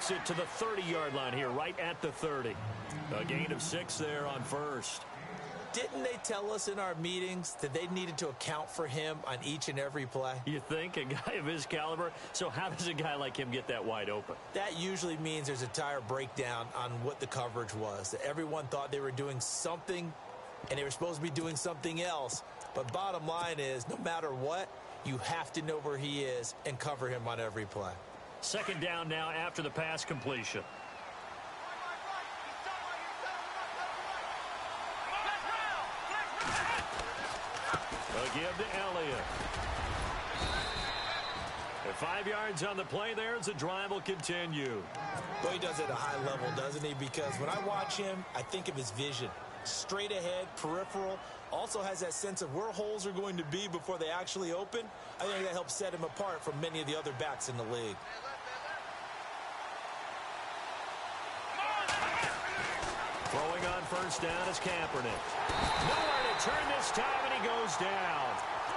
takes it to the 30-yard line here, right at the 30. A gain of 6 there on first. Didn't they tell us in our meetings that they needed to account for him on each and every play? You think? A guy of his caliber? So how does a guy like him get that wide open? That usually means there's a entire breakdown on what the coverage was. That everyone thought they were doing something, and they were supposed to be doing something else. But bottom line is, no matter what, you have to know where he is and cover him on every play. Second down now after the pass completion. A give to Elliott. And 5 yards on the play there as the drive will continue. Well, he does it at a high level, doesn't he? Because when I watch him, I think of his vision. Straight ahead, peripheral, also has that sense of where holes are going to be before they actually open. I think that helps set him apart from many of the other backs in the league. Throwing on first down is Kaepernick. Nowhere to turn this time, and he goes down.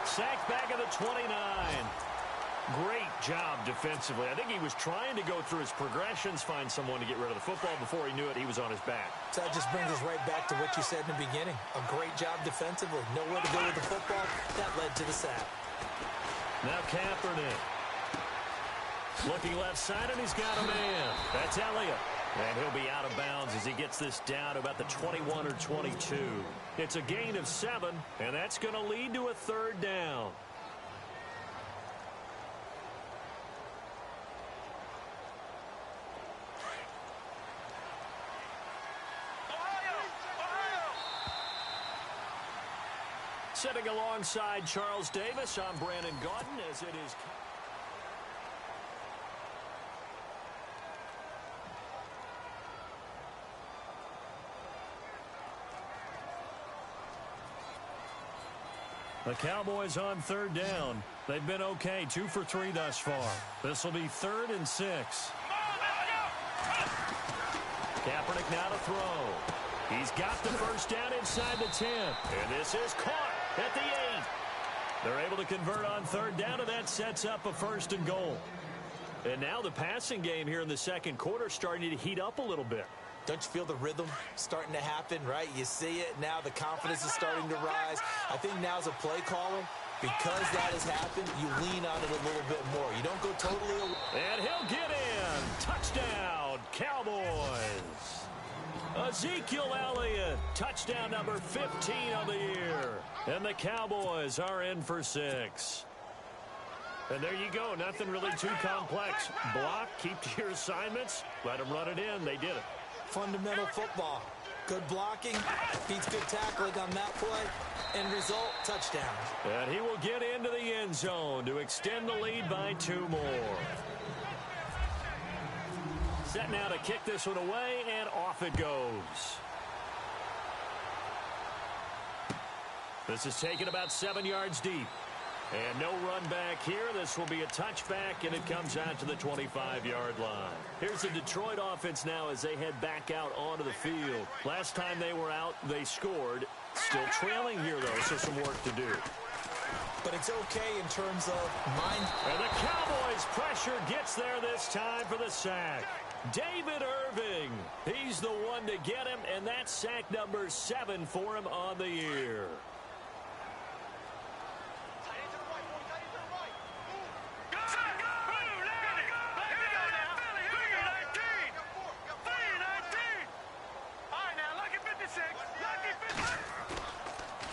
Sacked back at the 29. Great job defensively. I think he was trying to go through his progressions, find someone to get rid of the football. Before he knew it, he was on his back. So that just brings us right back to what you said in the beginning. A great job defensively. Nowhere to go with the football. That led to the sack. Now Kaepernick. Looking left side, and he's got a man. That's Elliott. And he'll be out of bounds as he gets this down to about the 21 or 22. It's a gain of 7, and that's going to lead to a third down. Sitting alongside Charles Davis, I'm Brandon Gaudin as it is... The Cowboys on third down. They've been okay, 2 for 3 thus far. This will be 3rd and 6. Kaepernick now to throw. He's got the first down inside the 10. And this is caught at the 8. They're able to convert on third down, and that sets up a 1st and goal. And now the passing game here in the second quarter starting to heat up a little bit. Don't you feel the rhythm starting to happen, right? You see it now. The confidence is starting to rise. I think now as a play caller, because that has happened, you lean on it a little bit more. You don't go totally away. And he'll get in. Touchdown, Cowboys. Ezekiel Elliott, touchdown number 15 on the year. And the Cowboys are in for 6. And there you go. Nothing really too complex. Block, keep to your assignments, let them run it in. They did it. Fundamental football. Good blocking, beats good tackling on that play. End result, touchdown. And he will get into the end zone to extend the lead by 2 more. Set now to kick this one away, and off it goes. This is taken about 7 yards deep. And no run back here. This will be a touchback, and it comes out to the 25-yard line. Here's the Detroit offense now as they head back out onto the field. Last time they were out, they scored. Still trailing here, though, so some work to do. But it's okay in terms of mind. And the Cowboys' pressure gets there this time for the sack. David Irving. He's the one to get him, and that's sack number 7 for him on the year.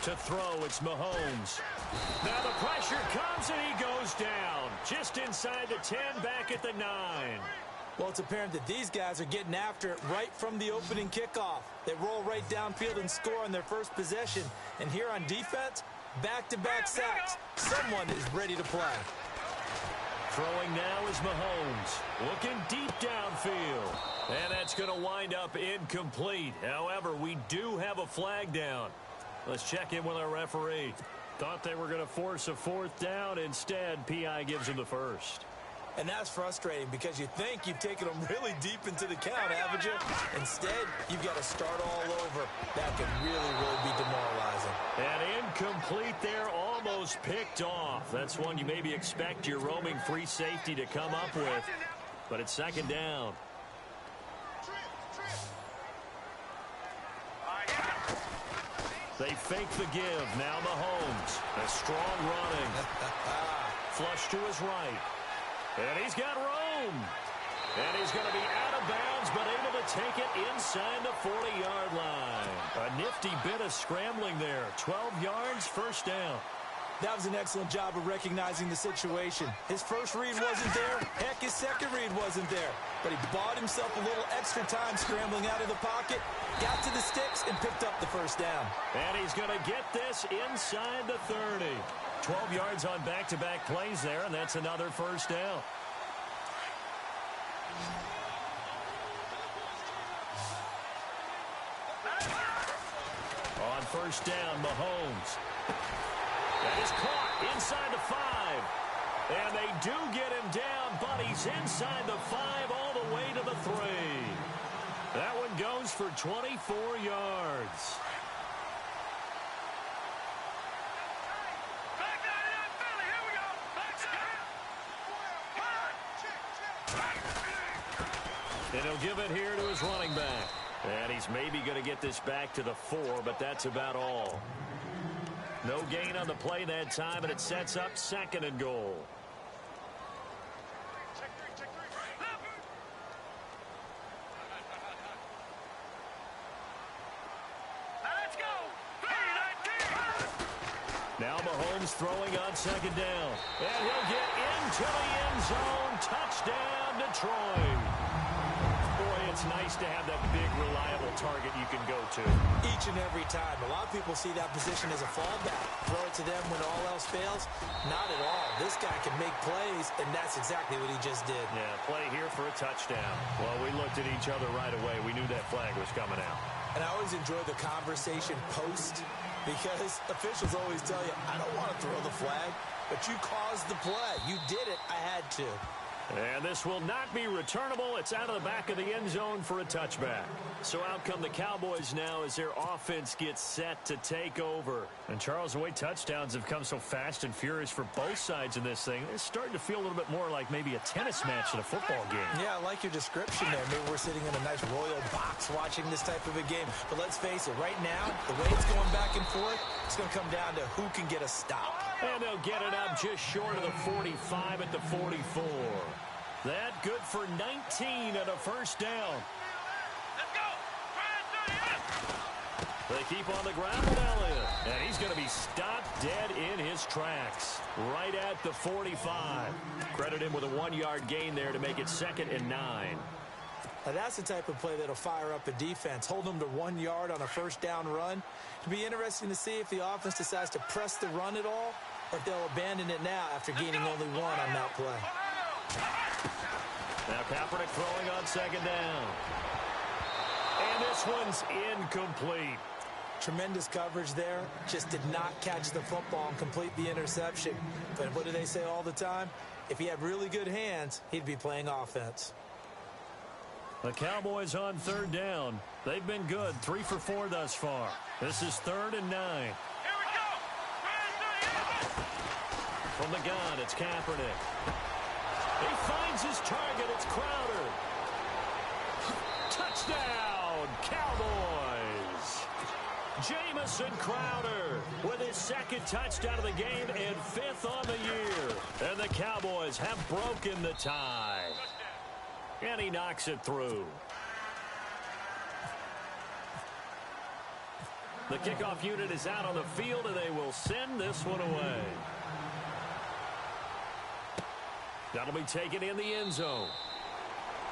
To throw, it's Mahomes. Now the pressure comes, and he goes down. Just inside the 10, back at the 9. Well, it's apparent that these guys are getting after it right from the opening kickoff. They roll right downfield and score on their first possession. And here on defense, back-to-back sacks. Someone is ready to play. Throwing now is Mahomes. Looking deep downfield. And that's going to wind up incomplete. However, we do have a flag down. Let's check in with our referee. Thought they were going to force a 4th down. Instead, P.I. gives him the first. And that's frustrating because you think you've taken them really deep into the count, haven't you? Instead, you've got to start all over. That can really, really be demoralizing. And incomplete there, almost picked off. That's one you maybe expect your roaming free safety to come up with. But it's 2nd down. They fake the give. Now Mahomes. A strong running. Flush to his right. And he's got room. And he's going to be out of bounds, but able to take it inside the 40-yard line. A nifty bit of scrambling there. 12 yards, first down. That was an excellent job of recognizing the situation. His first read wasn't there. Heck, his second read wasn't there. But he bought himself a little extra time scrambling out of the pocket, got to the sticks, and picked up the first down. And he's going to get this inside the 30. 12 yards on back-to-back plays there, and that's another first down. On first down, Mahomes. That is caught inside the 5. And they do get him down, but he's inside the 5 all the way to the 3. That one goes for 24 yards. And he'll give it here to his running back. And he's maybe going to get this back to the 4, but that's about all. No gain on the play that time, and it sets up 2nd and goal. Let's go. Now Mahomes throwing on 2nd down. And he'll get into the end zone. Touchdown, Detroit. Boy, it's nice to have that big, reliable target you can go to. Each and every time. A lot of people see that position as a fallback. Throw it to them when all else fails. Not at all. This guy can make plays, and that's exactly what he just did. Yeah, play here for a touchdown. Well, we looked at each other right away. We knew that flag was coming out. And I always enjoy the conversation post, because officials always tell you, I don't want to throw the flag, but you caused the play. You did it. I had to. And this will not be returnable. It's out of the back of the end zone for a touchback. So out come the Cowboys now as their offense gets set to take over. And Charles, the way touchdowns have come so fast and furious for both sides in this thing, it's starting to feel a little bit more like maybe a tennis match than a football game. Yeah, I like your description there. Maybe we're sitting in a nice royal box watching this type of a game. But let's face it, right now, the way it's going back and forth, it's going to come down to who can get a stop. And they'll get it up just short of the 45 at the 44. That good for 19 and a first down. Let's go. They keep on the ground with Elliott. And he's going to be stopped dead in his tracks. Right at the 45. Credit him with a 1-yard gain there to make it 2nd and 9. Now that's the type of play that'll fire up a defense. Hold them to 1 yard on a first down run. It'll be interesting to see if the offense decides to press the run at all, or if they'll abandon it now after gaining only 1 on that play. Now Kaepernick throwing on 2nd down. And this one's incomplete. Tremendous coverage there. Just did not catch the football and complete the interception. But what do they say all the time? If he had really good hands, he'd be playing offense. The Cowboys on 3rd down. They've been good, 3 for 4 thus far. This is 3rd and 9. Here we go. From the gun, it's Kaepernick. He finds his target. It's Crowder. Touchdown, Cowboys. Jamison Crowder with his 2nd touchdown of the game and 5th on the year. And the Cowboys have broken the tie. And he knocks it through. The kickoff unit is out on the field, and they will send this one away. That'll be taken in the end zone.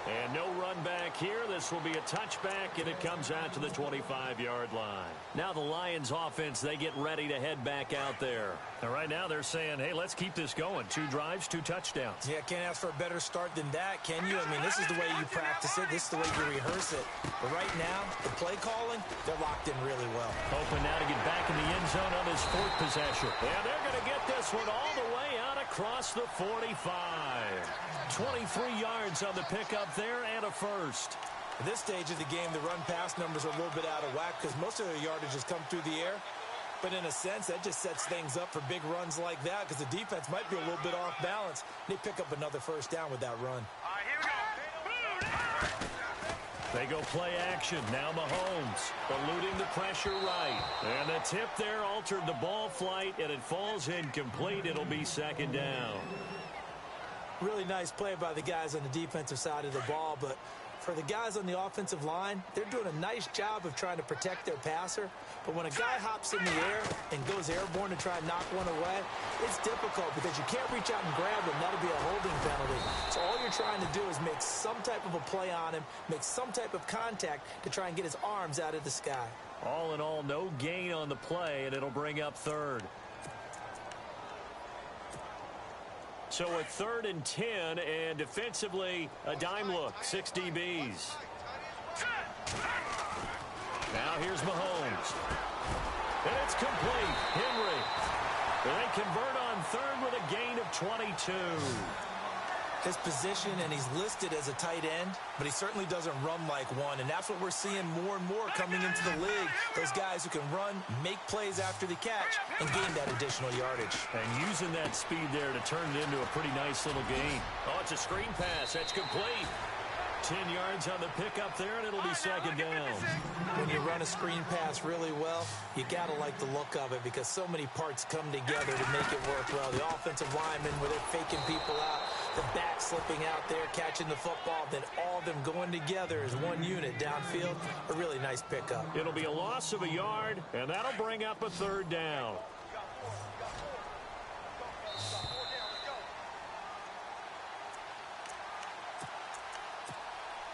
And no run back here. This will be a touchback, and it comes out to the 25-yard line. Now the Lions offense, they get ready to head back out there. And right now they're saying, hey, let's keep this going. 2 drives, 2 touchdowns. Yeah, can't ask for a better start than that, can you? I mean, this is the way you practice it. This is the way you rehearse it. But right now, the play calling, they're locked in really well. Hoping now to get back in the end zone on this 4th possession. And they're going to get this one all the way out across the 45. 23 yards on the pickup there and a first. At this stage of the game, the run-pass numbers are a little bit out of whack because most of their yardage has come through the air. But in a sense, that just sets things up for big runs like that because the defense might be a little bit off balance. They pick up another first down with that run. Here we go. They go play action. Now Mahomes eluding the pressure right. And the tip there altered the ball flight, and it falls incomplete. It'll be second down. Really nice play by the guys on the defensive side of the ball, but for the guys on the offensive line, they're doing a nice job of trying to protect their passer. But when a guy hops in the air and goes airborne to try and knock one away, it's difficult because you can't reach out and grab him. That'll be a holding penalty. So all you're trying to do is make some type of a play on him, make some type of contact to try and get his arms out of the sky. All in all, no gain on the play, and it'll bring up third. So a 3rd and 10, and defensively, a dime look, 6 DBs. Now here's Mahomes. And it's complete. Henry. They convert on 3rd with a gain of 22. His position, and he's listed as a tight end, but he certainly doesn't run like one, and that's what we're seeing more and more coming into the league. Those guys who can run, make plays after the catch, and gain that additional yardage. And using that speed there to turn it into a pretty nice little gain. Oh, it's a screen pass. That's complete. 10 yards on the pickup there, and it'll be second down. When you run a screen pass really well, you got to like the look of it because so many parts come together to make it work well. The offensive linemen, where they're faking people out, the back slipping out there, catching the football, then all of them going together as one unit downfield. A really nice pickup. It'll be a loss of a yard, and that'll bring up a 3rd down.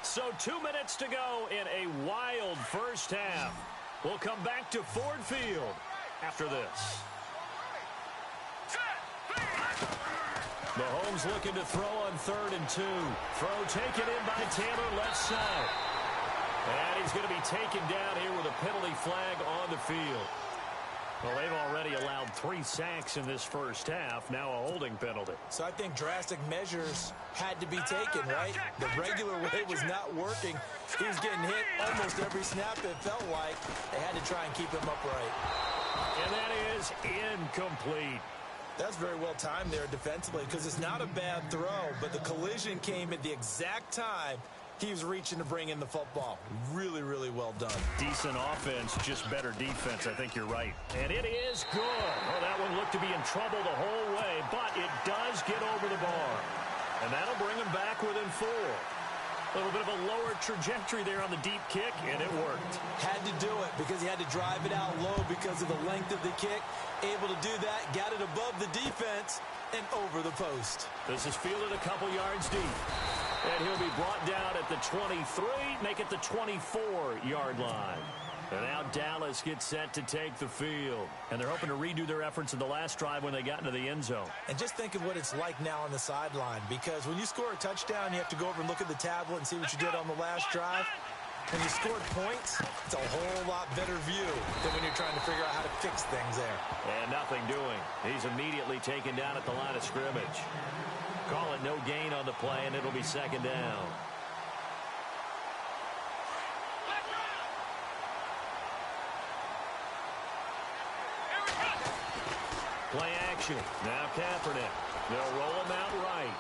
So 2 minutes to go in a wild first half. We'll come back to Ford Field after this. Mahomes looking to throw on 3rd and 2. Throw taken in by Taylor left side. And he's going to be taken down here with a penalty flag on the field. Well, they've already allowed 3 sacks in this first half. Now a holding penalty. So I think drastic measures had to be taken, right? The regular way was not working. He was getting hit almost every snap, it felt like. They had to try and keep him upright. And that is incomplete. That's very well timed there defensively because it's not a bad throw, but the collision came at the exact time he was reaching to bring in the football. Really, really well done. Decent offense, just better defense. I think you're right. And it is good. Oh, that one looked to be in trouble the whole way, but it does get over the bar. And that'll bring him back within 4. A little bit of a lower trajectory there on the deep kick, and it worked. Had to do it because he had to drive it out low because of the length of the kick. Able to do that, got it above the defense and over the post. This is fielded a couple yards deep. And he'll be brought down at the 23, make it the 24-yard line. And now Dallas gets set to take the field. And they're hoping to redo their efforts in the last drive when they got into the end zone. And just think of what it's like now on the sideline. Because when you score a touchdown, you have to go over and look at the tablet and see what you did on the last drive. When you scored points, it's a whole lot better view than when you're trying to figure out how to fix things there. And nothing doing. He's immediately taken down at the line of scrimmage. Call it no gain on the play, and it'll be second down. Play action. Now Kaepernick. They'll roll him out right.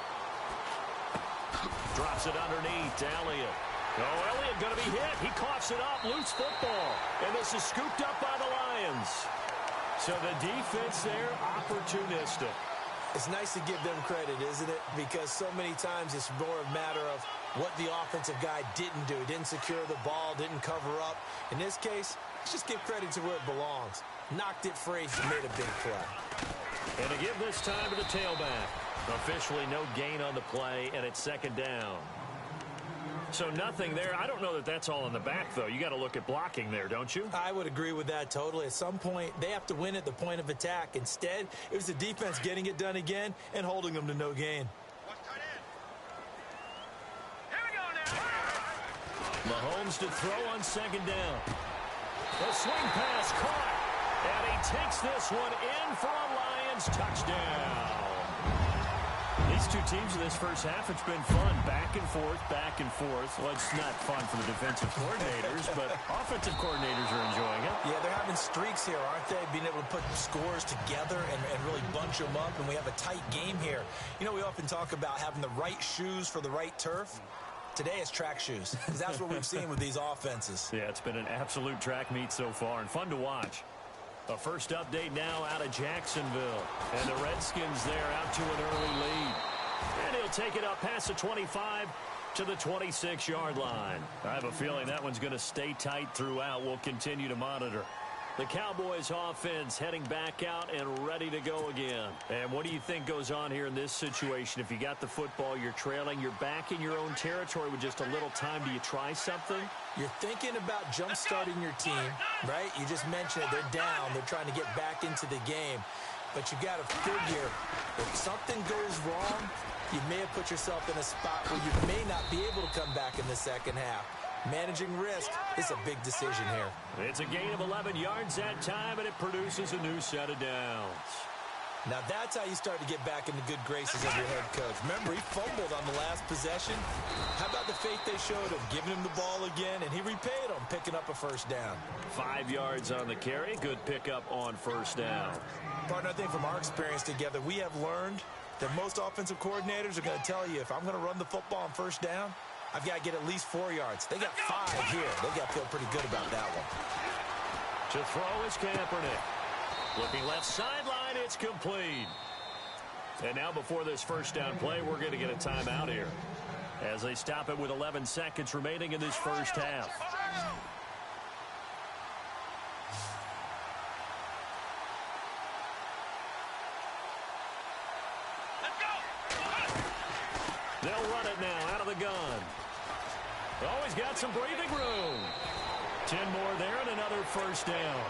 Drops it underneath to Elliott. Oh, Elliott going to be hit. He coughs it up. Loose football. And this is scooped up by the Lions. So the defense there, opportunistic. It's nice to give them credit, isn't it? Because so many times it's more a matter of what the offensive guy didn't do. Didn't secure the ball, didn't cover up. In this case, let's just give credit to where it belongs. Knocked it free, made a big play. And to give this time to the tailback. Officially no gain on the play, and it's second down. So nothing there. I don't know that that's all in the back, though. You got to look at blocking there, don't you? I would agree with that totally. At some point, they have to win at the point of attack. Instead, it was the defense getting it done again and holding them to no gain. Mahomes to throw on second down. The swing pass caught. And he takes this one in for a Lions touchdown. These two teams in this first half, it's been fun. Back and forth, back and forth. Well, it's not fun for the defensive coordinators, but offensive coordinators are enjoying it. Yeah, they're having streaks here, aren't they? Being able to put scores together and really bunch them up, and we have a tight game here. You know, we often talk about having the right shoes for the right turf. Today it's track shoes, because that's what we've seen with these offenses. Yeah, it's been an absolute track meet so far and fun to watch. A first update now out of Jacksonville. And the Redskins there out to an early lead. And he'll take it up past the 25 to the 26-yard line. I have a feeling that one's going to stay tight throughout. We'll continue to monitor. The Cowboys offense heading back out and ready to go again. And what do you think goes on here in this situation? If you got the football, you're trailing, you're back in your own territory with just a little time. Do you try something? You're thinking about jump-starting your team, right? You just mentioned it. They're down. They're trying to get back into the game. But you got to figure if something goes wrong, you may have put yourself in a spot where you may not be able to come back in the second half. Managing risk is a big decision here. It's a gain of 11 yards that time, and it produces a new set of downs. Now that's how you start to get back in the good graces of your head coach. Remember, he fumbled on the last possession. How about the faith they showed him, giving him the ball again, and he repaid them, picking up a first down. 5 yards on the carry. Good pickup on first down. Partner, I think from our experience together, we have learned that most offensive coordinators are going to tell you, if I'm going to run the football on first down, I've got to get at least 4 yards. They got 5 here. They got to feel pretty good about that one. To throw is Kaepernick. Looking left sideline, it's complete. And now before this first down play, we're going to get a timeout here as they stop it with 11 seconds remaining in this first half. They'll run it now out of the gun. Always got some breathing room. 10 more there and another first down.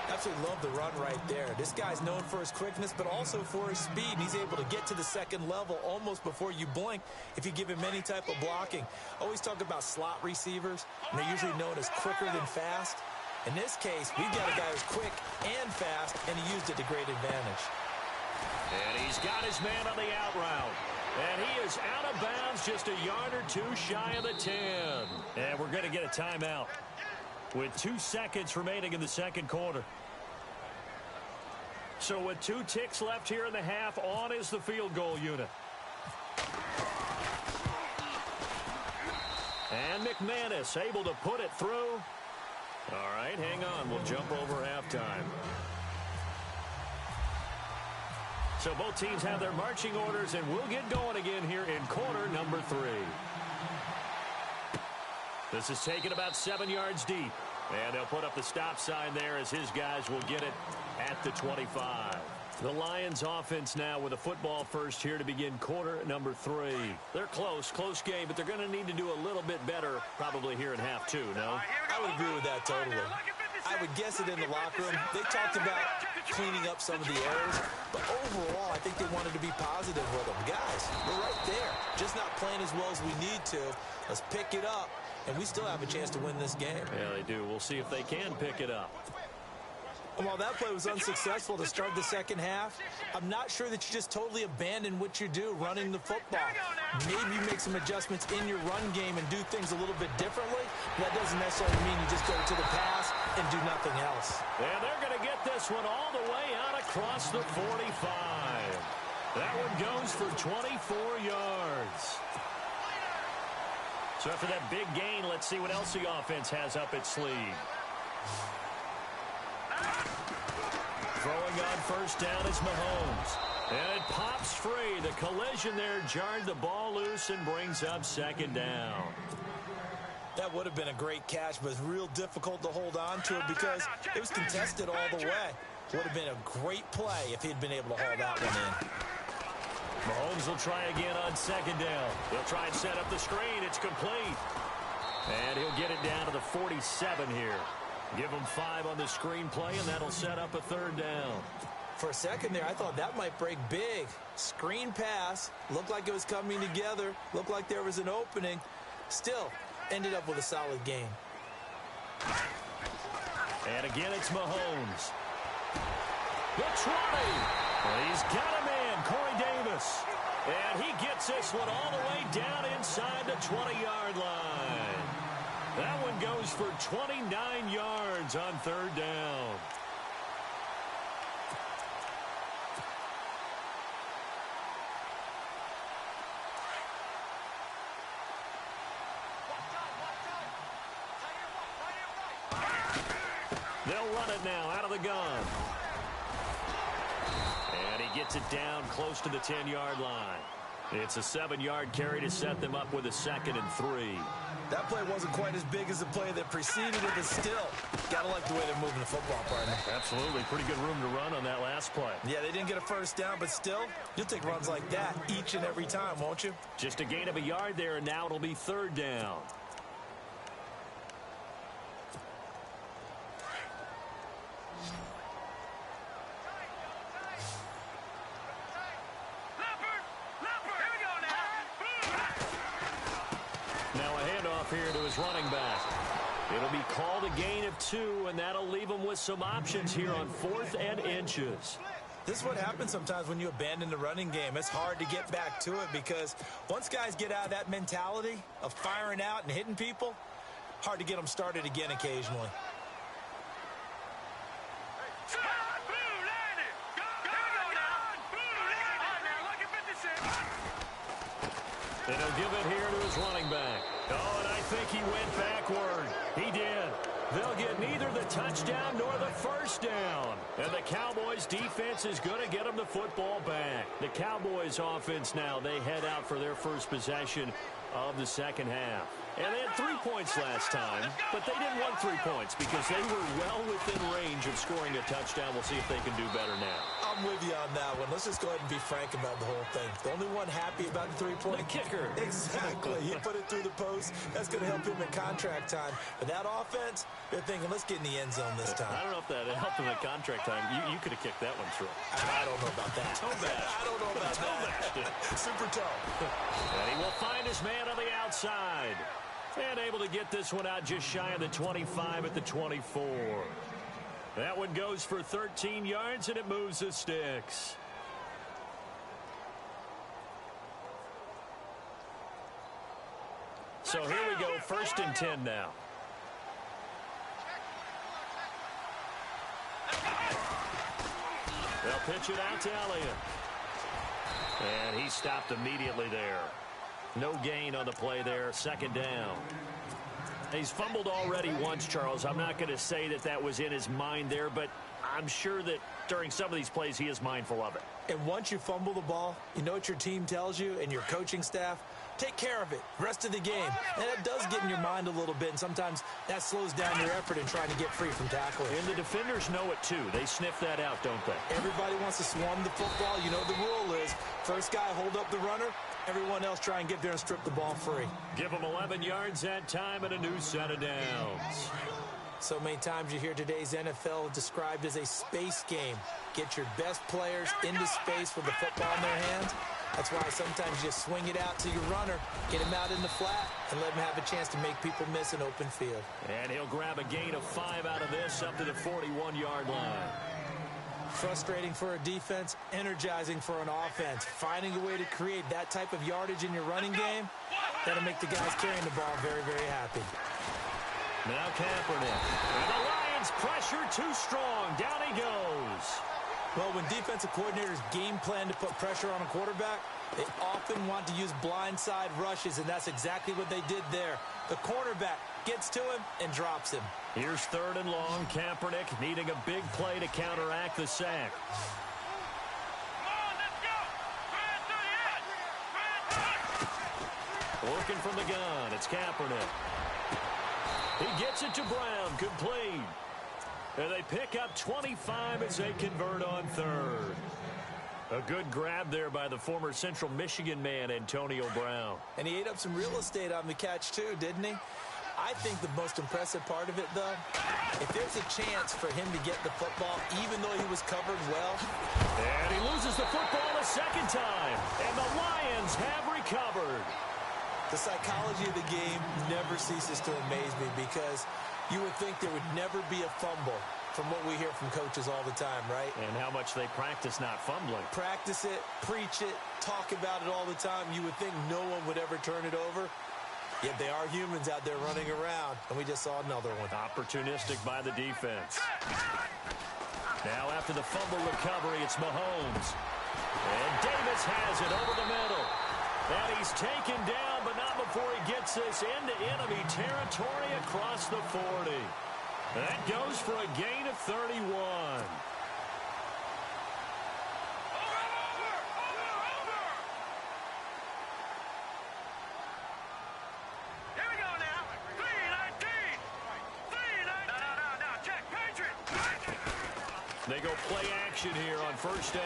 Absolutely love the run right there. This guy's known for his quickness, but also for his speed. And he's able to get to the second level almost before you blink if you give him any type of blocking. Always talk about slot receivers, and they're usually known as quicker than fast. In this case, we've got a guy who's quick and fast, and he used it to great advantage. And he's got his man on the out route. And he is out of bounds just a yard or two shy of the 10. And we're going to get a timeout with 2 seconds remaining in the second quarter. So with 2 ticks left here in the half, on is the field goal unit. And McManus able to put it through. All right, hang on. We'll jump over halftime. So both teams have their marching orders, and we'll get going again here in quarter number 3. This is taken about 7 yards deep. And they'll put up the stop sign there as his guys will get it at the 25. The Lions offense now with a football first here to begin quarter number 3. They're close game, but they're going to need to do a little bit better probably here in half 2, no? I would agree with that totally. I would guess it in the locker room. They talked about cleaning up some of the errors, but overall, I think they wanted to be positive with them. Guys, we're right there. Just not playing as well as we need to. Let's pick it up, and we still have a chance to win this game. Yeah, they do. We'll see if they can pick it up. And while that play was unsuccessful to start the second half, I'm not sure that you just totally abandon what you do, running the football. Maybe you make some adjustments in your run game and do things a little bit differently. That doesn't necessarily mean you just go to the pass and do nothing else. And they're going to get this one all the way out across the 45. That one goes for 24 yards. So after that big gain, let's see what else the offense has up its sleeve. Throwing on first down is Mahomes. And it pops free. The collision there jarred the ball loose and brings up second down. That would have been a great catch, but it's real difficult to hold on to it because it was contested all the way. Would have been a great play if he'd been able to haul that one in. Mahomes will try again on second down. He'll try and set up the screen. It's complete. And he'll get it down to the 47 here. Give him 5 on the screen play, and that'll set up a third down. For a second there, I thought that might break big. Screen pass. Looked like it was coming together. Looked like there was an opening. Still, ended up with a solid game. And again, it's Mahomes. The 20. Well, he's got a man, Corey Davis. And he gets this one all the way down inside the 20-yard line. That one goes for 29 yards on third down. now out of the gun. And he gets it down close to the 10-yard line. It's a 7-yard carry to set them up with a 2nd and 3. That play wasn't quite as big as the play that preceded it, but still, gotta like the way they're moving the football, partner. Absolutely. Pretty good room to run on that last play. Yeah, they didn't get a first down, but still, you'll take runs like that each and every time, won't you? Just a gain of a yard there, and now it'll be 3rd down. Here to his running back. It'll be called a gain of 2, and that'll leave him with some options here on 4th and inches. This is what happens sometimes when you abandon the running game. It's hard to get back to it because once guys get out of that mentality of firing out and hitting people, hard to get them started again occasionally. And he'll give it here to his running back. Oh, and I think he went backward. He did. They'll get neither the touchdown nor the first down. And the Cowboys' defense is going to get them the football back. The Cowboys' offense now, they head out for their first possession of the second half. And they had 3 points last time, but they didn't want 3 points because they were well within range of scoring a touchdown. We'll see if they can do better now. I'm with you on that one. Let's just go ahead and be frank about the whole thing. The only one happy about the 3-point. The kicker. Exactly. He put it through the post. That's going to help him in contract time. But that offense, they're thinking, let's get in the end zone this time. I don't know if that helped him in contract time. You could have kicked that one through. I don't know about that. I don't know about that. Super toe. And he will find his man on the outside. And able to get this one out just shy of the 25 at the 24. That one goes for 13 yards, and it moves the sticks. So here we go, 1st and 10 now. They'll pitch it out to Elliott. And he stopped immediately there. No gain on the play there, 2nd down. He's fumbled already once, Charles. I'm not going to say that that was in his mind there, but I'm sure that during some of these plays he is mindful of it. And once you fumble the ball, you know what your team tells you and your coaching staff? Take care of it. Rest of the game. And it does get in your mind a little bit, and sometimes that slows down your effort in trying to get free from tackling. And the defenders know it, too. They sniff that out, don't they? Everybody wants to swarm the football. You know the rule is first guy hold up the runner, everyone else try and get there and strip the ball free. Give them 11 yards that time and a new set of downs. So many times you hear today's NFL described as a space game. Get your best players into space with the football in their hands. That's why sometimes you swing it out to your runner, get him out in the flat, and let him have a chance to make people miss an open field. And he'll grab a gain of 5 out of this up to the 41-yard line. Frustrating for a defense, energizing for an offense. Finding a way to create that type of yardage in your running game, that'll make the guys carrying the ball very, very happy. Now Kaepernick. And the Lions pressure too strong. Down he goes. Well, when defensive coordinators game plan to put pressure on a quarterback, they often want to use blindside rushes, and that's exactly what they did there. The cornerback gets to him and drops him. Here's 3rd and long. Kaepernick needing a big play to counteract the sack. Working from the gun, it's Kaepernick. He gets it to Brown, complete. And they pick up 25 as they convert on 3rd. A good grab there by the former Central Michigan man, Antonio Brown. And he ate up some real estate on the catch, too, didn't he? I think the most impressive part of it, though, if there's a chance for him to get the football, even though he was covered well. And he loses the football a 2nd time. And the Lions have recovered. The psychology of the game never ceases to amaze me because you would think there would never be a fumble from what we hear from coaches all the time, right? And how much they practice not fumbling. Practice it, preach it, talk about it all the time. You would think no one would ever turn it over. Yet they are humans out there running around, and we just saw another one. Opportunistic by the defense. Now after the fumble recovery, it's Mahomes. And Davis has it over the middle. And he's taken down, but not before he gets this into enemy territory across the 40. That goes for a gain of 31. They go play action here on first down.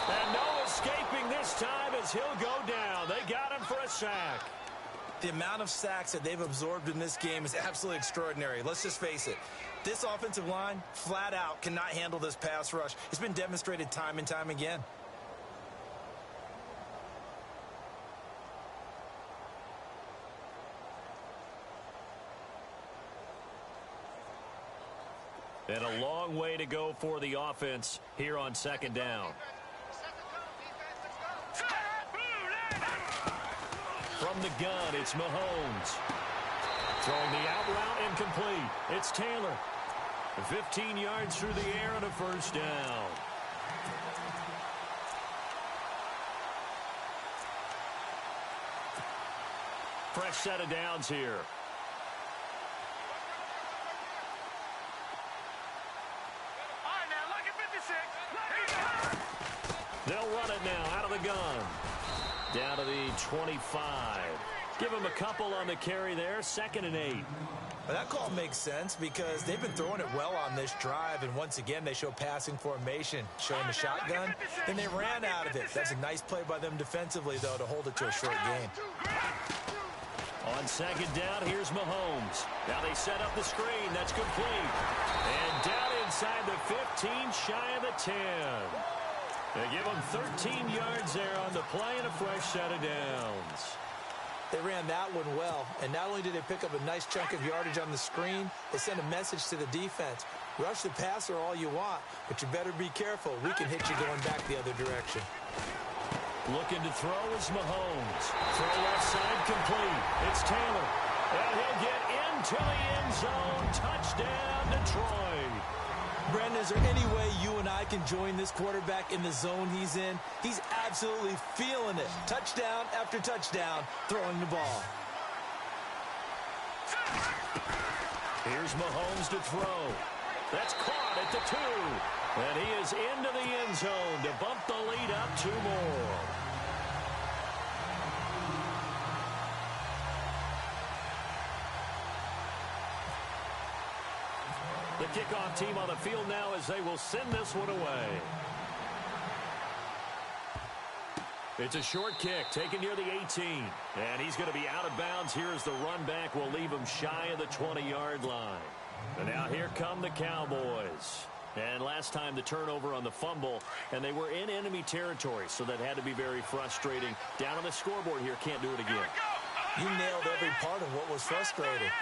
And no escaping this time as he'll go down. They got him for a sack. The amount of sacks that they've absorbed in this game is absolutely extraordinary. Let's just face it. This offensive line, flat out, cannot handle this pass rush. It's been demonstrated time and time again. And a long way to go for the offense here on second down. From the gun, it's Mahomes. Throwing the out route incomplete. It's Taylor. 15 yards through the air and a first down. Fresh set of downs here. They'll run it now out of the gun. Down to the 25. Give him a couple on the carry there. 2nd and 8. Well, that call makes sense because they've been throwing it well on this drive, and once again they show passing formation, showing the shotgun. Then they ran out of it. That's a nice play by them defensively, though, to hold it to a short gain. On 2nd down, here's Mahomes. Now they set up the screen. That's complete. And down inside the 15, shy of the 10. They give him 13 yards there on the play and a fresh set of downs. They ran that one well, and not only did they pick up a nice chunk of yardage on the screen, they sent a message to the defense. Rush the passer all you want, but you better be careful. We can hit you going back the other direction. Looking to throw is Mahomes. Throw left side complete. It's Taylor. And he'll get into the end zone. Touchdown, Detroit. Brandon, is there any way you and I can join this quarterback in the zone he's in? He's absolutely feeling it. Touchdown after touchdown, throwing the ball. Here's Mahomes to throw. That's caught at the 2. And he is into the end zone to bump the lead up 2 more. The kickoff team on the field now as they will send this one away. It's a short kick taken near the 18. And he's going to be out of bounds here as the run back will leave him shy of the 20-yard line. And now here come the Cowboys. And last time the turnover on the fumble, and they were in enemy territory, so that had to be very frustrating. Down on the scoreboard here, can't do it again. You nailed every part of what was frustrating.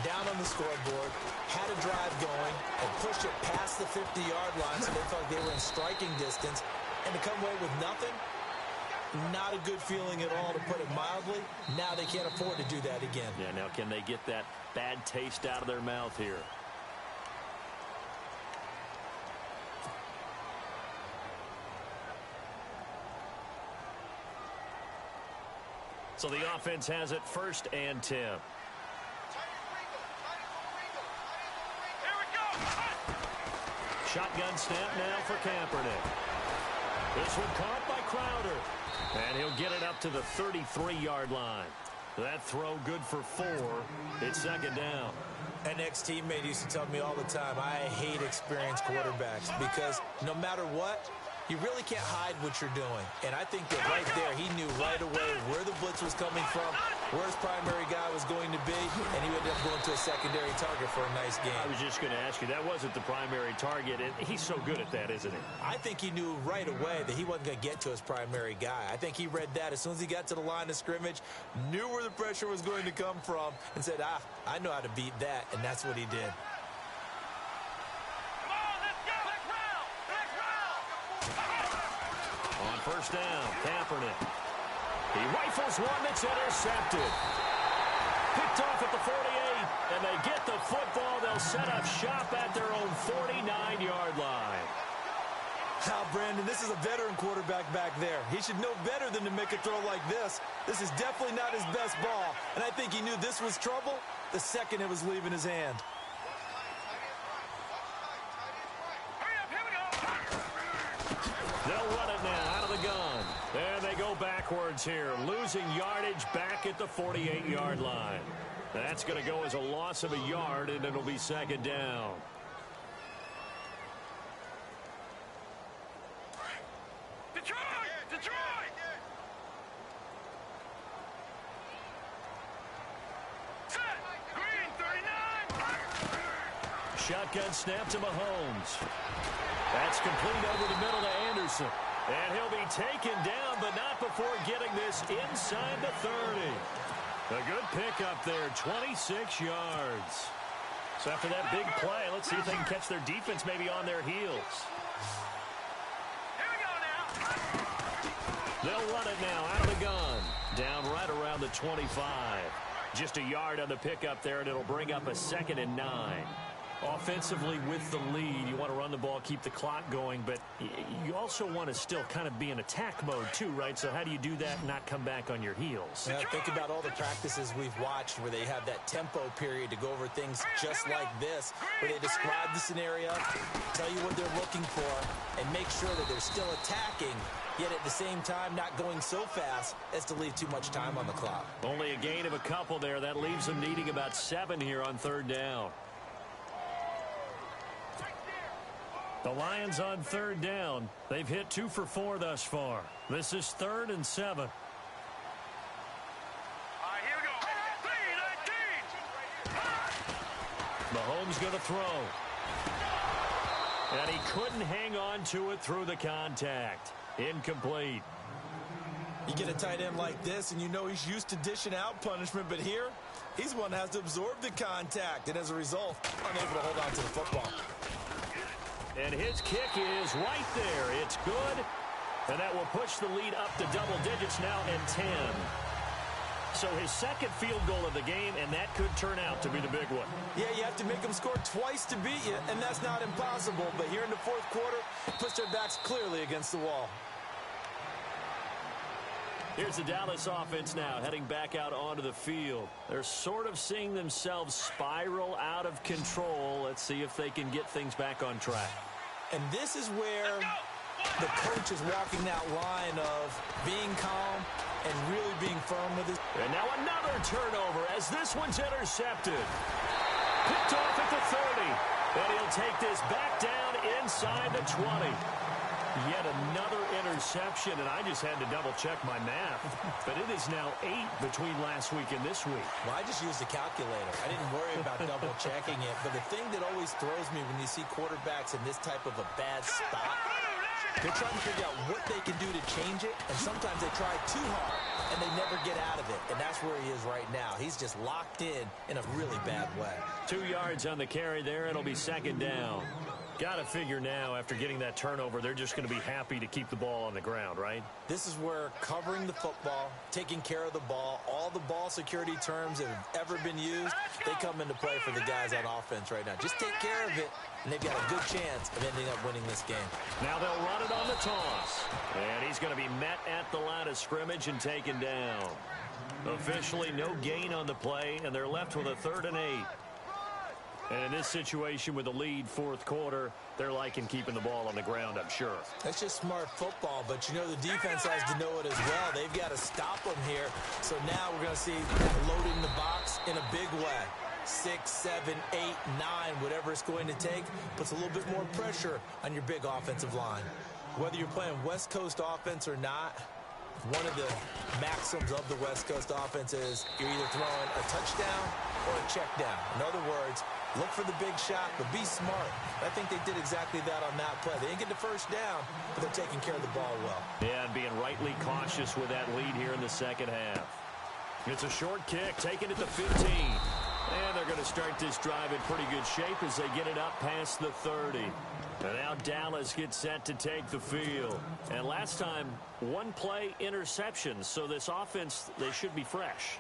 Down on the scoreboard, had a drive going, and pushed it past the 50-yard line so they felt they were in striking distance. And to come away with nothing, not a good feeling at all, to put it mildly. Now they can't afford to do that again. Yeah, now can they get that bad taste out of their mouth here? So the offense has it 1st and 10. Here we go. Shotgun snap now for Kaepernick. This one caught by Crowder. And he'll get it up to the 33-yard line. That throw good for 4. It's 2nd down. An ex-teammate used to tell me all the time, I hate experienced quarterbacks because no matter what, you really can't hide what you're doing. And I think that right there, he knew right away where the blitz was coming from, where his primary guy was going to be, and he ended up going to a secondary target for a nice game. I was just going to ask you, that wasn't the primary target, and he's so good at that, isn't he? I think he knew right away that he wasn't going to get to his primary guy. I think he read that as soon as he got to the line of scrimmage, knew where the pressure was going to come from, and said, I know how to beat that, and that's what he did. On first down, Kaepernick. He rifles one that's intercepted. Picked off at the 48, and they get the football. They'll set up shop at their own 49-yard line. Now, Brandon, this is a veteran quarterback back there. He should know better than to make a throw like this. This is definitely not his best ball, and I think he knew this was trouble the second it was leaving his hand. They'll run it now out of the gun. And they go backwards here, losing yardage back at the 48-yard line. That's going to go as a loss of a yard, and it'll be second down. Detroit! Set! Green, 39! Shotgun snap to Mahomes. That's complete over the middle to Anderson. And he'll be taken down, but not before getting this inside the 30. A good pickup there, 26 yards. So after that big play, let's see if they can catch their defense maybe on their heels. Here we go now! They'll run it now out of the gun. Down right around the 25. Just a yard on the pickup there, and it'll bring up a 2nd and 9. Offensively with the lead, you want to run the ball, keep the clock going, but you also want to still kind of be in attack mode too, right? So how do you do that and not come back on your heels? Yeah, think about all the practices we've watched where they have that tempo period to go over things just like this, where they describe the scenario, tell you what they're looking for, and make sure that they're still attacking, yet at the same time not going so fast as to leave too much time on the clock. Only a gain of a couple there. That leaves them needing about 7 here on 3rd down. The Lions on 3rd down. They've hit 2 for 4 thus far. This is 3rd and 7. All right, here we go. 3-19! Mahomes going to throw. And he couldn't hang on to it through the contact. Incomplete. You get a tight end like this, and you know he's used to dishing out punishment, but here, he's the one that has to absorb the contact, and as a result, unable to hold on to the football. And his kick is right there. It's good. And that will push the lead up to double digits now at 10. So his 2nd field goal of the game, and that could turn out to be the big one. Yeah, you have to make them score twice to beat you, and that's not impossible. But here in the 4th quarter, push their backs clearly against the wall. Here's the Dallas offense now heading back out onto the field. They're sort of seeing themselves spiral out of control. Let's see if they can get things back on track. And this is where the coach is walking that line of being calm and really being firm with his. And now another turnover as this one's intercepted. Picked off at the 30. And he'll take this back down inside the 20. Yet another interception, and I just had to double-check my math. But it is now 8 between last week and this week. Well, I just used a calculator. I didn't worry about double-checking it. But the thing that always throws me when you see quarterbacks in this type of a bad spot, they're trying to figure out what they can do to change it, and sometimes they try too hard, and they never get out of it. And that's where he is right now. He's just locked in a really bad way. 2 yards on the carry there. It'll be 2nd down. Got to figure now, after getting that turnover, they're just going to be happy to keep the ball on the ground, right? This is where covering the football, taking care of the ball, all the ball security terms that have ever been used, they come into play for the guys on offense right now. Just take care of it, and they've got a good chance of ending up winning this game. Now they'll run it on the toss. And he's going to be met at the line of scrimmage and taken down. Officially no gain on the play, and they're left with a 3rd and 8. And in this situation with the lead 4th quarter, they're liking keeping the ball on the ground, I'm sure. That's just smart football, but you know the defense has to know it as well. They've got to stop them here. So now we're going to see that loading the box in a big way. 6, 7, 8, 9, whatever it's going to take, puts a little bit more pressure on your big offensive line. Whether you're playing West Coast offense or not, one of the maxims of the West Coast offense is you're either throwing a touchdown or a check down. In other words, look for the big shot, but be smart. I think they did exactly that on that play. They didn't get the 1st down, but they're taking care of the ball well. Yeah, and being rightly cautious with that lead here in the 2nd half. It's a short kick, taken at the 15. And they're going to start this drive in pretty good shape as they get it up past the 30. And now Dallas gets set to take the field. And last time, 1 play interception. So this offense, they should be fresh.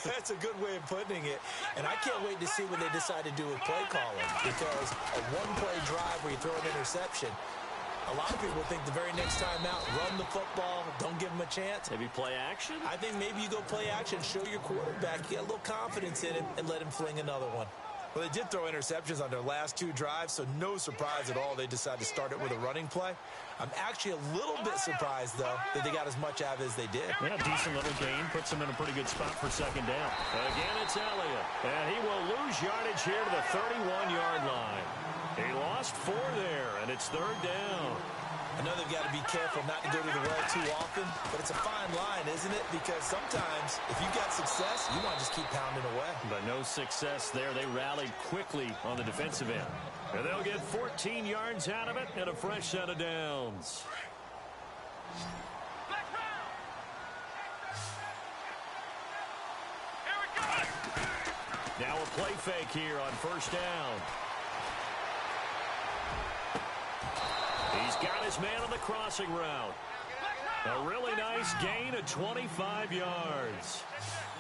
That's a good way of putting it. And I can't wait to see what they decide to do with play calling. Because a 1-play drive where you throw an interception, a lot of people think the very next time out, run the football, don't give them a chance. Maybe play action? I think maybe you go play action, show your quarterback, get a little confidence in him, and let him fling another one. Well, they did throw interceptions on their last 2 drives, so no surprise at all they decided to start it with a running play. I'm actually a little bit surprised, though, that they got as much out of it as they did. Yeah, decent little gain. Puts them in a pretty good spot for second down. Again, it's Elliott. And he will lose yardage here to the 31-yard line. He lost 4 there, and it's third down. I know they've got to be careful not to go to the well too often, but it's a fine line, isn't it? Because sometimes, if you've got success, you want to just keep pounding away. But no success there. They rallied quickly on the defensive end. And they'll get 14 yards out of it and a fresh set of downs. Now a play fake here on first down. He's got his man on the crossing route. A really nice gain of 25 yards.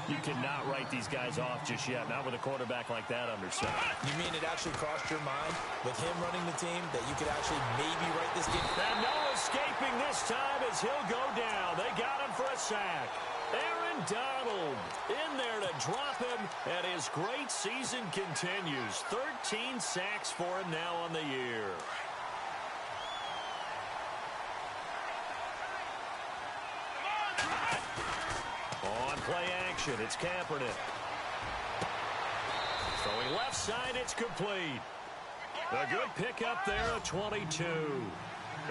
You cannot write these guys off just yet, not with a quarterback like that under center. You mean it actually crossed your mind with him running the team that you could actually maybe write this game? And no escaping this time as he'll go down. They got him for a sack. Aaron Donald in there to drop him, and his great season continues. 13 sacks for him now on the year. On play action, it's Kaepernick. Throwing left side, it's complete. A good pickup there at 22.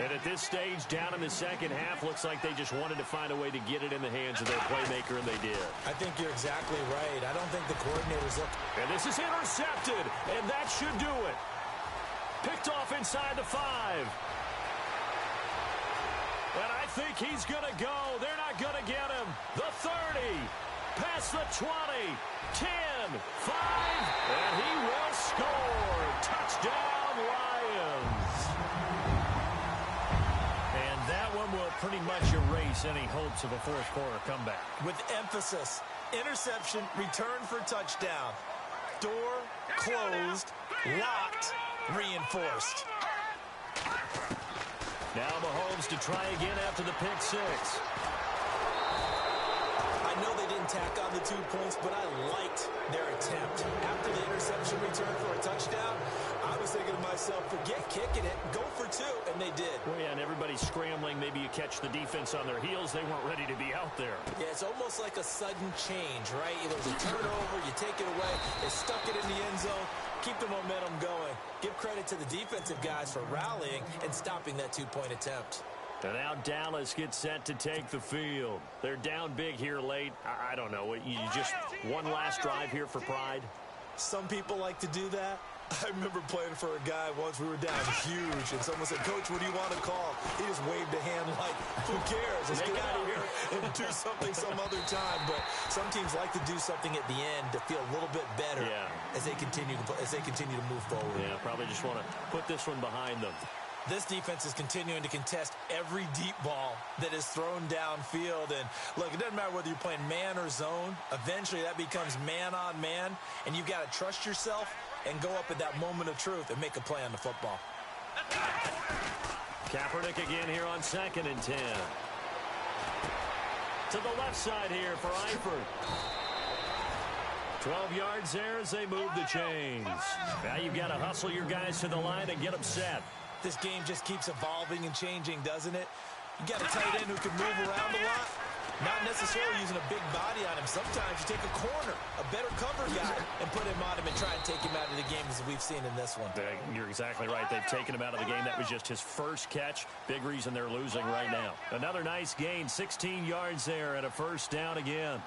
And at this stage, down in the second half, looks like they just wanted to find a way to get it in the hands of their playmaker, and they did. I think you're exactly right. I don't think the coordinators look. And this is intercepted, and that should do it. Picked off inside the 5. And I think he's going to go. They're not going to get him. The 30, past the 20, 10, 5, and he will score. Touchdown, Lions. And that one will pretty much erase any hopes of a fourth quarter comeback. With emphasis, interception, return for touchdown. Door closed, locked, reinforced. Now Mahomes to try again after the pick 6. I know they didn't tack on the 2 points, but I liked their attempt. After the interception return for a touchdown, I was thinking to myself, forget kicking it, go for 2, and they did. Well, yeah, and everybody's scrambling. Maybe you catch the defense on their heels. They weren't ready to be out there. Yeah, it's almost like a sudden change, right? There was a turnover, you take it away, they stuck it in the end zone. Keep the momentum going. Give credit to the defensive guys for rallying and stopping that 2-point attempt. And now Dallas gets set to take the field. They're down big here late. I don't know. You just one last drive here for pride? Some people like to do that. I remember playing for a guy once. We were down huge, and someone said, "Coach, what do you want to call?" He just waved a hand like, who cares? Let's get out of here and do something some other time. But some teams like to do something at the end to feel a little bit better as they continue to move forward. Yeah, probably just want to put this one behind them. This defense is continuing to contest every deep ball that is thrown downfield. And, look, it doesn't matter whether you're playing man or zone. Eventually, that becomes man on man, and you've got to trust yourself and go up at that moment of truth and make a play on the football. Kaepernick again here on 2nd and 10. To the left side here for Eifert. 12 yards there as they move the chains. Now you've got to hustle your guys to the line and get them set. This game just keeps evolving and changing, doesn't it? You got a tight end who can move around a lot. Not necessarily using a big body on him. Sometimes you take a corner, a better cover guy, and put him on him and try and take him out of the game as we've seen in this one. You're exactly right. They've taken him out of the game. That was just his first catch. Big reason they're losing right now. Another nice gain, 16 yards there and a first down again.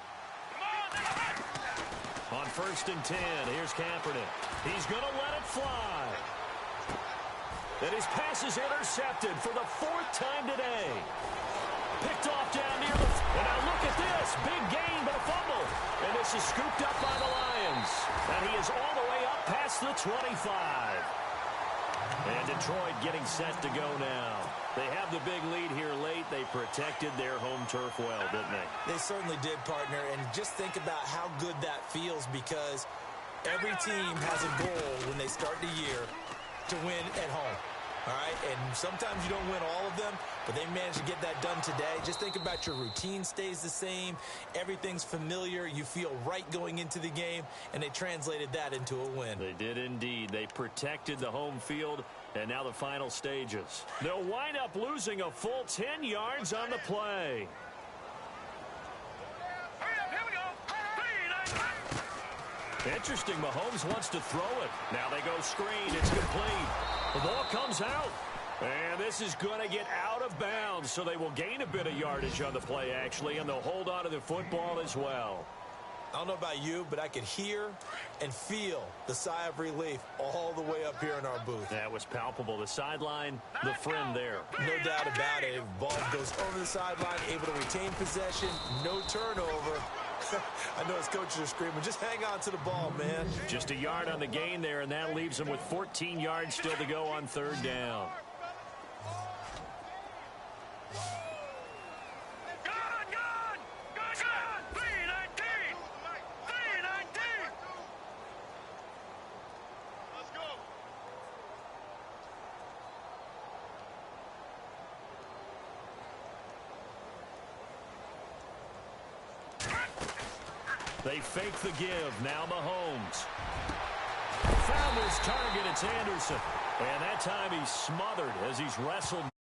On 1st and 10, here's Kaepernick. He's going to let it fly. And his pass is intercepted for the 4th time today. Picked off down near the... And now look at this. Big gain, but a fumble. And this is scooped up by the Lions. And he is all the way up past the 25. And Detroit getting set to go now. They have the big lead here late. They protected their home turf well, didn't they? They certainly did, partner. And just think about how good that feels, because every team has a goal when they start the year to win at home. All right, and sometimes you don't win all of them, but they managed to get that done today. Just think about your routine stays the same. Everything's familiar. You feel right going into the game, and they translated that into a win. They did indeed. They protected the home field, and now the final stages. They'll wind up losing a full 10 yards on the play. Hurry up, here we go. 3, 9, Interesting, Mahomes wants to throw it. Now they go screen. It's complete. The ball comes out. And this is going to get out of bounds, so they will gain a bit of yardage on the play, actually, and they'll hold on to the football as well. I don't know about you, but I could hear and feel the sigh of relief all the way up here in our booth. That was palpable. The sideline, the friend there. No doubt about it. Ball goes over the sideline, able to retain possession, no turnover. I know his coaches are screaming, just hang on to the ball, man. Just a yard on the gain there, and that leaves them with 14 yards still to go on third down. Gone! 319! 319! Let's go! They fake the give. Now Mahomes. Found his target. It's Anderson. And that time he's smothered as he's wrestled.